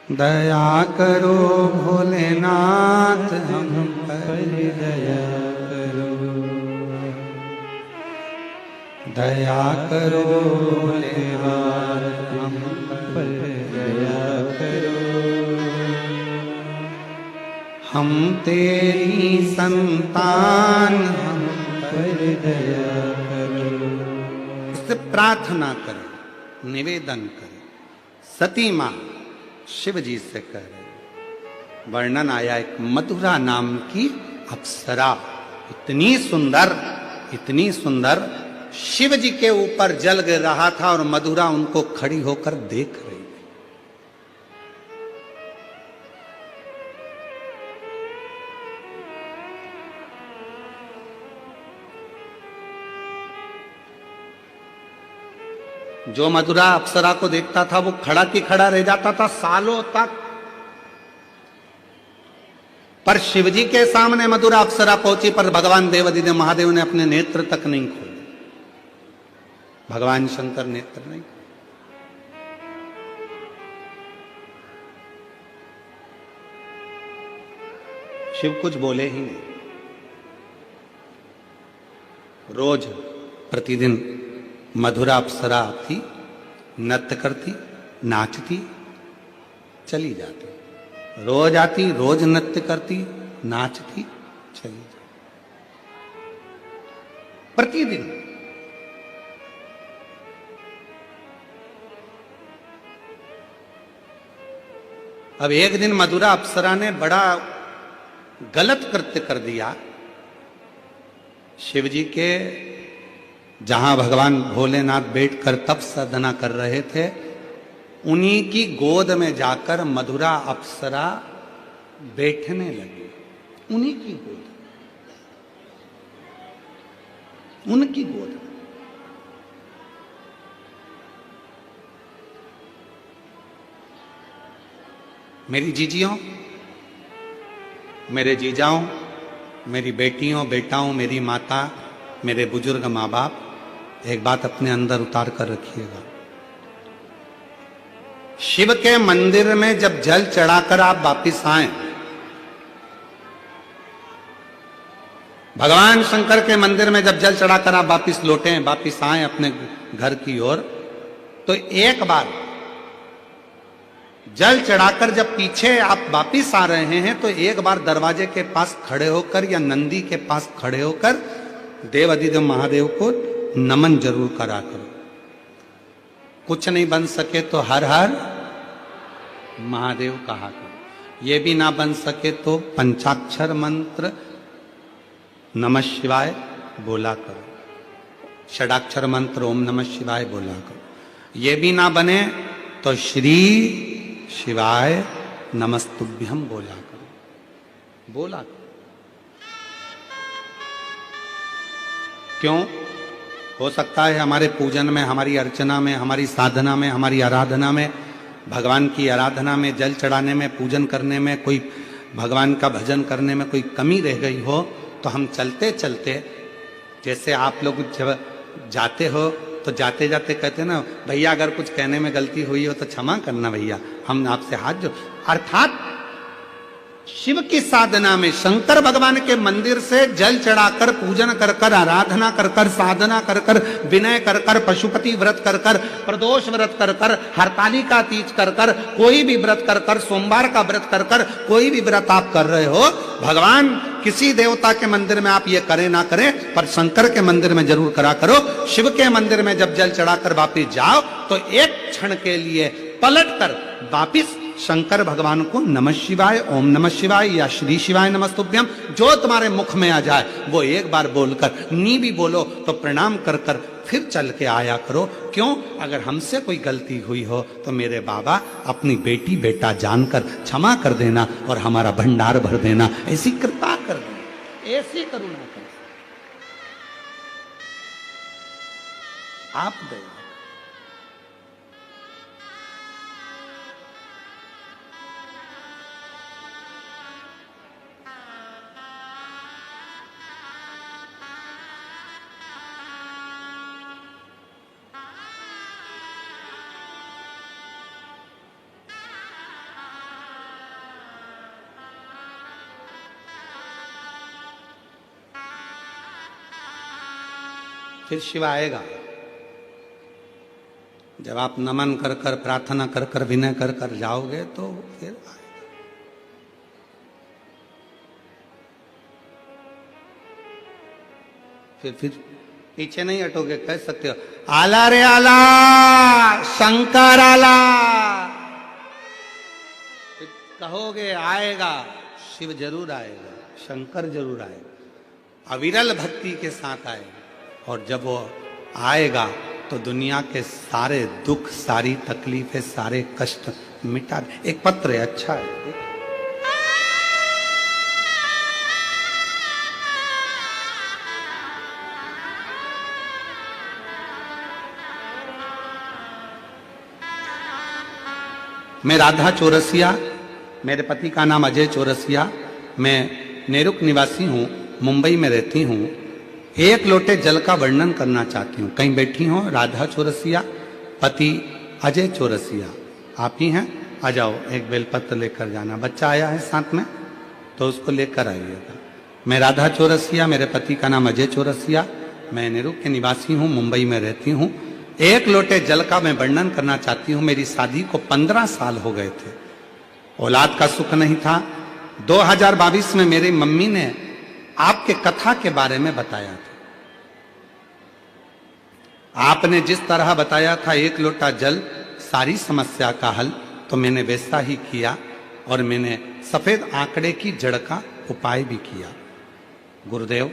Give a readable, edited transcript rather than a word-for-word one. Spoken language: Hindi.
दया करो भोलेनाथ हम पर दया करो, दया करो भोलेनाथ हम पर दया करो। हम तेरी संतान हम पर दया करो। उससे प्रार्थना करें, निवेदन करें। सती मां शिव जी से कह रहे, वर्णन आया एक मधुरा नाम की अप्सरा, इतनी सुंदर, इतनी सुंदर, शिव जी के ऊपर जल गिर रहा था और मधुरा उनको खड़ी होकर देख रही। जो मधुरा अप्सरा को देखता था वो खड़ा की खड़ा रह जाता था सालों तक। पर शिवजी के सामने मधुरा अप्सरा पहुंची, पर भगवान देवाधिदेव महादेव ने अपने नेत्र तक नहीं खोले। भगवान शंकर नेत्र नहीं खोले। शिव कुछ बोले ही नहीं। रोज प्रतिदिन मधुरा अप्सरा आती, नृत्य करती, नाचती, चली जाती। रोज आती, रोज नृत्य करती, नाचती, चली जाती, प्रतिदिन। अब एक दिन मधुरा अप्सरा ने बड़ा गलत कृत्य कर दिया। शिव जी के जहां भगवान भोलेनाथ बैठकर तप साधना कर रहे थे, उन्हीं की गोद में जाकर मधुरा अप्सरा बैठने लगी। उन्हीं की गोद, उनकी गोद। मेरी जीजियों, मेरे जीजाओं, मेरी बेटियों, बेटाओं, मेरी माता, मेरे बुजुर्ग माँ बाप, एक बात अपने अंदर उतार कर रखिएगा। शिव के मंदिर में जब जल चढ़ाकर आप वापिस आए, भगवान शंकर के मंदिर में जब जल चढ़ाकर आप वापिस लौटे, वापिस आए अपने घर की ओर, तो एक बार जल चढ़ाकर जब पीछे आप वापिस आ रहे हैं, तो एक बार दरवाजे के पास खड़े होकर या नंदी के पास खड़े होकर देवाधिदेव महादेव को नमन जरूर करा करो। कुछ नहीं बन सके तो हर हर महादेव कहा करो। ये भी ना बन सके तो पंचाक्षर मंत्र नमः शिवाय बोला करो, षडाक्षर मंत्र ओम नमः शिवाय बोला करो। ये भी ना बने तो श्री शिवाय नमस्तुभ्यम बोला करो, बोला करो। क्यों? हो सकता है हमारे पूजन में, हमारी अर्चना में, हमारी साधना में, हमारी आराधना में, भगवान की आराधना में, जल चढ़ाने में, पूजन करने में, कोई भगवान का भजन करने में कोई कमी रह गई हो, तो हम चलते चलते, जैसे आप लोग जब जाते हो तो जाते जाते कहते ना, भैया अगर कुछ कहने में गलती हुई हो तो क्षमा करना भैया, हम आपसे हाथ जो, अर्थात शिव की साधना में, शंकर भगवान के मंदिर से जल चढ़ाकर, पूजन कर कर, आराधना कर कर, साधना कर कर, विनय कर कर, पशुपति व्रत कर कर, प्रदोष व्रत कर कर, हरतालिका तीज कर कर, कोई भी व्रत कर कर, सोमवार का व्रत कर कर, कोई भी व्रत आप कर रहे हो, भगवान किसी देवता के मंदिर में आप ये करें ना करें, पर शंकर के मंदिर में जरूर करा करो। शिव के मंदिर में जब जल चढ़ाकर वापिस जाओ, तो एक क्षण के लिए पलट कर वापिस शंकर भगवान को नमः शिवाय, ओम नमः शिवाय या श्री शिवाय नमस्तुभ्यम, जो तुम्हारे मुख में आ जाए वो एक बार बोलकर, नी भी बोलो तो प्रणाम कर कर फिर चल के आया करो। क्यों? अगर हमसे कोई गलती हुई हो तो मेरे बाबा अपनी बेटी बेटा जानकर क्षमा कर देना और हमारा भंडार भर देना, ऐसी कृपा कर देना, ऐसी करुणा कर आप दया। फिर शिव आएगा। जब आप नमन कर कर, प्रार्थना कर कर, विनय कर कर जाओगे तो फिर आएगा। फिर पीछे नहीं हटोगे, कह सकते हो आला रे आला, शंकर आला, फिर कहोगे आएगा, शिव जरूर आएगा, शंकर जरूर आएगा, अविरल भक्ति के साथ आएगा। और जब वो आएगा तो दुनिया के सारे दुख, सारी तकलीफें, सारे कष्ट मिटा। एक पत्र है, अच्छा है, मैं राधा चौरसिया, मेरे पति का नाम अजय चौरसिया, मैं नेरुक निवासी हूँ, मुंबई में रहती हूँ। एक लोटे जल का वर्णन करना चाहती हूँ। कहीं बैठी हो राधा चौरसिया, पति अजय चौरसिया, आप ही हैं? आ जाओ, एक बेलपत्र लेकर जाना। बच्चा आया है साथ में तो उसको लेकर आइएगा। मैं राधा चौरसिया, मेरे पति का नाम अजय चौरसिया, मैं नेरुक के निवासी हूँ, मुंबई में रहती हूँ। एक लोटे जल का मैं वर्णन करना चाहती हूँ। मेरी शादी को 15 साल हो गए थे, औलाद का सुख नहीं था। 2022 में मेरी मम्मी ने आपके कथा के बारे में बताया था। आपने जिस तरह बताया था एक लोटा जल सारी समस्या का हल, तो मैंने वैसा ही किया और मैंने सफेद आंकड़े की जड़ का उपाय भी किया। गुरुदेव